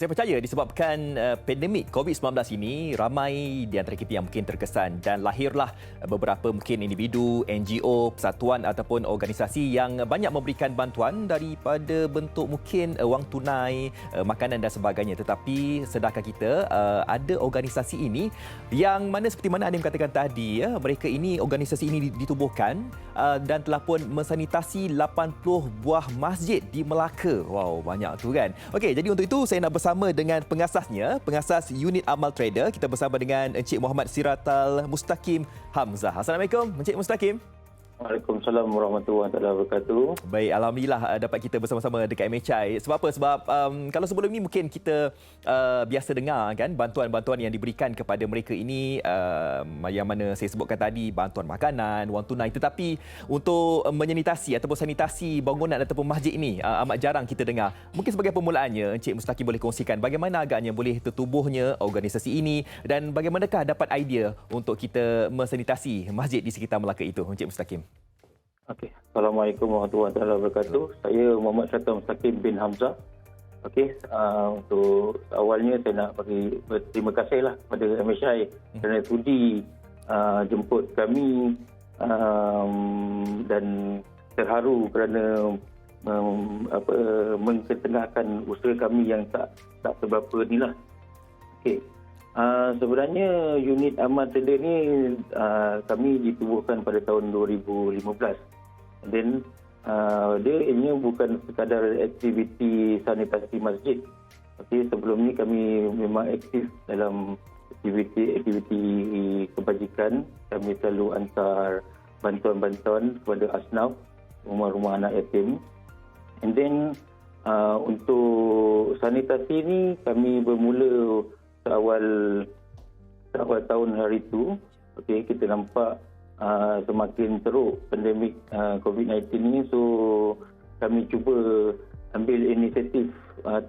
Saya percaya disebabkan pandemik COVID-19 ini, ramai di antara kita yang mungkin terkesan dan lahirlah beberapa mungkin individu, NGO, persatuan ataupun organisasi yang banyak memberikan bantuan daripada bentuk mungkin wang tunai, makanan dan sebagainya. Tetapi sedangkan kita ada organisasi ini yang mana seperti mana Anim katakan tadi, mereka ini, organisasi ini ditubuhkan dan telah pun mensanitasi 80 buah masjid di Melaka. Wow, banyak tu kan. Okey, jadi untuk itu saya nak bersama dengan pengasasnya, pengasas unit Amal Trader. Kita bersama dengan Encik Muhammad Siratal Mustaqim Hamzah. Assalamualaikum Encik Mustaqim. Waalaikumsalam warahmatullahi wabarakatuh. Baik, alhamdulillah dapat kita bersama-sama dekat MHI. Sebab apa? Sebab kalau sebelum ini mungkin kita biasa dengar kan bantuan-bantuan yang diberikan kepada mereka ini yang mana saya sebutkan tadi, bantuan makanan, wang tunai. Tetapi untuk menyanitasi ataupun sanitasi bangunan ataupun masjid ini amat jarang kita dengar. Mungkin sebagai permulaannya Encik Mustaqim boleh kongsikan bagaimana agaknya boleh tertubuhnya organisasi ini dan bagaimanakah dapat idea untuk kita mensanitasi masjid di sekitar Melaka itu, Encik Mustaqim. Okey. Assalamualaikum warahmatullahi wabarakatuh. Saya Muhammad Siratal Mustaqim bin Hamzah. Okey, untuk awalnya saya nak bagi berterima kasihlah kepada MHI kerana sudi jemput kami dan terharu kerana mengketengahkan usaha kami yang tak seberapa inilah. Okey. Sebenarnya unit Amal Trader ni kami ditubuhkan pada tahun 2015. Dan dia ini bukan sekadar aktiviti sanitasi masjid. Tapi sebelum ni kami memang aktif dalam aktiviti kebajikan. Kami selalu hantar bantuan-bantuan kepada asnaf, rumah-rumah anak yatim. And then untuk sanitasi ni kami bermula seawal tahun hari itu. Okey, kita nampak semakin teruk pandemik COVID-19 ini, so kami cuba ambil inisiatif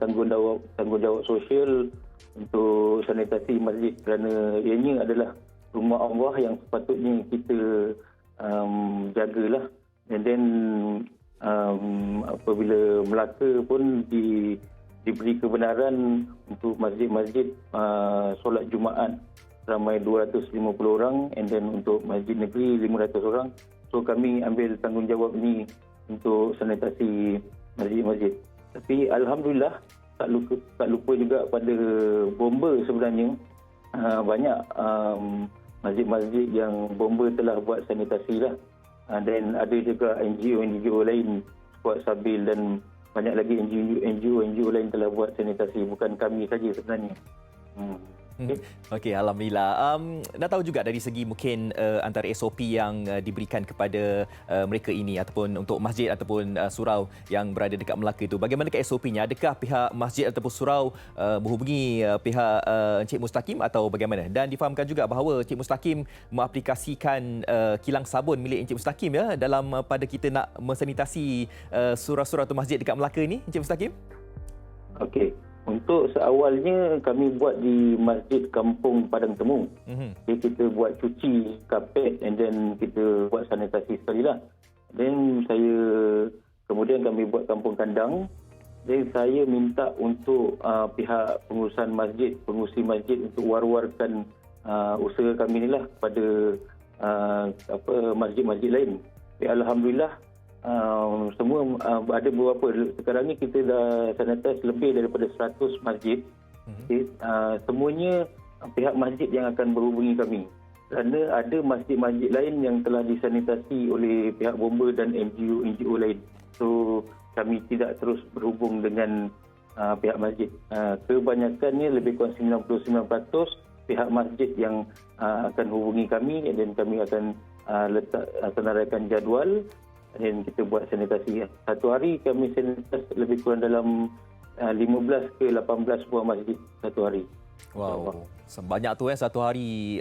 tanggungjawab sosial untuk sanitasi masjid kerana ianya adalah rumah Allah yang sepatutnya kita jagalah. And then apabila Melaka pun diberi kebenaran untuk masjid-masjid solat Jumaat ramai 250 orang, and then untuk masjid negeri 500 orang. So kami ambil tanggungjawab ini untuk sanitasi masjid-masjid. Tapi alhamdulillah tak lupa juga pada bomba sebenarnya. Banyak masjid-masjid yang bomba telah buat sanitasi lah. Dan ada juga NGO lain buat sabil dan banyak lagi NGO lain telah buat sanitasi, bukan kami saja sebenarnya. Okey, alhamdulillah. Nak tahu juga dari segi mungkin antara SOP yang diberikan kepada mereka ini ataupun untuk masjid ataupun surau yang berada dekat Melaka itu. Bagaimanakah SOP-nya? Adakah pihak masjid ataupun surau menghubungi pihak Encik Mustaqim atau bagaimana? Dan difahamkan juga bahawa Encik Mustaqim mengaplikasikan kilang sabun milik Encik Mustaqim ya dalam pada kita nak mensanitasi surau-surau atau masjid dekat Melaka ini, Encik Mustaqim? Okey. Untuk seawalnya kami buat di Masjid Kampung Padang Temu. Jadi kita buat cuci kapet and then kita buat sanitasi sekali lah. Then kemudian kami buat Kampung Kandang. Then saya minta untuk pihak pengurusi masjid untuk war-warkan usaha kami ni lah kepada masjid-masjid lain. Alhamdulillah semua ada beberapa. Sekarang ni kita dah sanitize lebih daripada 100 masjid. Semuanya pihak masjid yang akan berhubungi kami kerana ada masjid-masjid lain yang telah disanitasi oleh pihak bomba dan NGO lain. So kami tidak terus berhubung dengan pihak masjid. Kebanyakannya lebih kurang 99% pihak masjid yang akan hubungi kami dan kami akan senaraikan jadual dan kita buat sanitasi. Satu hari kami sanitasi lebih kurang dalam 15 ke 18 buah masjid satu hari. Wow, sebanyak tu satu hari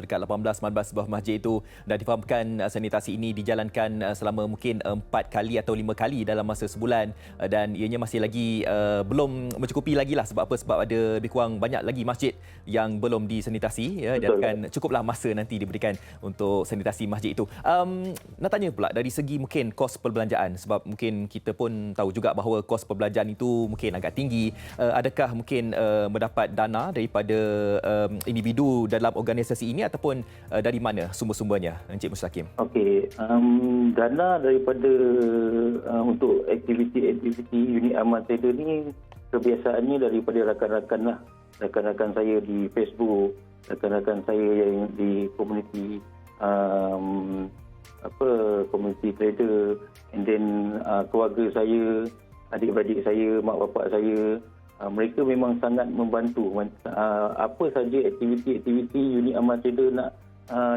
dekat 18-19 buah masjid itu, dan difahamkan sanitasi ini dijalankan selama mungkin 4 kali atau 5 kali dalam masa sebulan, dan ianya masih lagi belum mencukupi lagi lah. Sebab apa? Sebab ada lebih kurang banyak lagi masjid yang belum disanitasi ya, dan akan cukuplah masa nanti diberikan untuk sanitasi masjid itu. Nak tanya pula dari segi mungkin kos perbelanjaan, sebab mungkin kita pun tahu juga bahawa kos perbelanjaan itu mungkin agak tinggi. Adakah mungkin mendapat dana daripada individu dalam organisasi ini, ataupun dari mana sumber-sumbernya, Encik Mustaqim? Okey, dana daripada untuk aktiviti-aktiviti unit amal trader ni kebiasaannya daripada rakan-rakan lah. Rakan-rakan saya di Facebook, rakan-rakan saya yang di komuniti komuniti trader, and then keluarga saya, adik-beradik saya, mak bapak saya, mereka memang sangat membantu. Apa saja aktiviti-aktiviti unit amal trader nak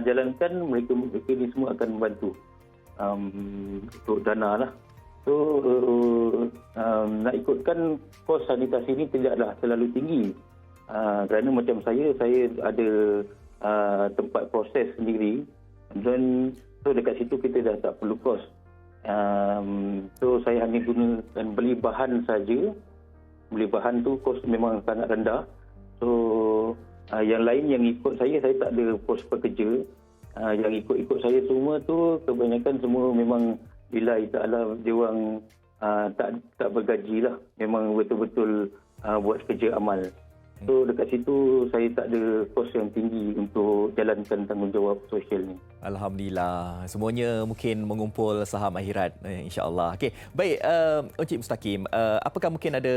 jalankan, mereka ni semua akan membantu untuk dana lah. So nak ikutkan kos sanitasi ni tidaklah terlalu tinggi, kerana macam saya ada tempat proses sendiri, dan so dekat situ kita dah tak perlu kos. So saya hanya gunakan beli bahan saja. Beli bahan tu kos memang sangat rendah. So yang lain yang ikut saya tak ada pos pekerja. Yang ikut saya semua tu kebanyakan semua memang lillahi ta'ala, dia orang tak bergaji lah. Memang betul-betul buat kerja amal. So dekat situ saya tak ada kos yang tinggi untuk jalankan tanggungjawab sosial ni. Alhamdulillah, semuanya mungkin mengumpul saham akhirat, insya-Allah. Okey, baik, Encik Mustaqim, apakah mungkin ada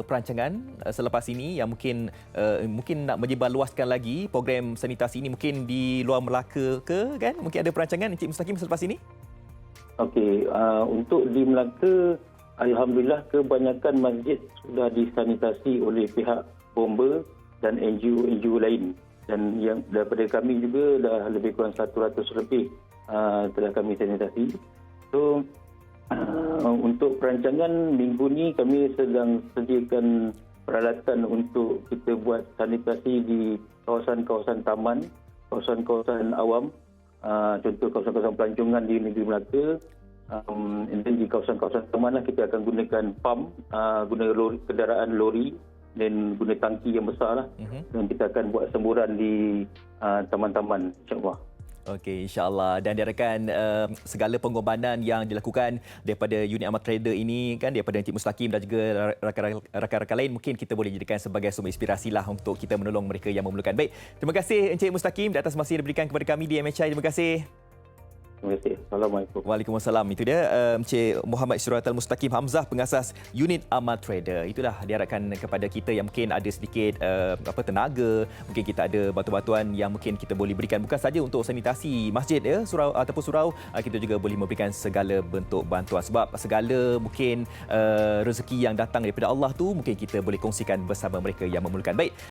perancangan selepas ini yang mungkin nak menyebarluaskan lagi program sanitasi ini mungkin di luar Melaka ke, kan? Mungkin ada perancangan Encik Mustaqim selepas ini? Okey, untuk di Melaka, alhamdulillah kebanyakan masjid sudah disanitasi oleh pihak Bomber dan NGO lain, dan yang daripada kami juga dah lebih kurang 100 lebih telah kami sanitasi. So untuk perancangan minggu ni kami sedang sediakan peralatan untuk kita buat sanitasi di kawasan-kawasan taman, kawasan-kawasan awam, contoh kawasan-kawasan pelancongan di negeri Melaka. And then di kawasan-kawasan taman lah kita akan gunakan pump, guna kenderaan lori dan guna tangki yang besar lah. Dan kita akan buat semburan di taman-taman, insyaAllah. Okey, insya-Allah. Dan diharapkan segala pengorbanan yang dilakukan daripada unit amal trader ini, kan, daripada Encik Mustaqim dan juga rakan-rakan lain, mungkin kita boleh jadikan sebagai sumber inspirasi lah untuk kita menolong mereka yang memerlukan. Baik, terima kasih Encik Mustaqim di atas masa yang diberikan kepada kami di MHI. Terima kasih. Terima kasih. Assalamualaikum. Waalaikumsalam. Itu dia Encik Muhammad Syuratul Mustaqim Hamzah, pengasas unit amal trader. Itulah diharapkan kepada kita yang mungkin ada sedikit tenaga, mungkin kita ada bantuan-bantuan yang mungkin kita boleh berikan, bukan saja untuk sanitasi masjid ya, surau ataupun surau, kita juga boleh memberikan segala bentuk bantuan, sebab segala mungkin rezeki yang datang daripada Allah tu mungkin kita boleh kongsikan bersama mereka yang memerlukan. Baik.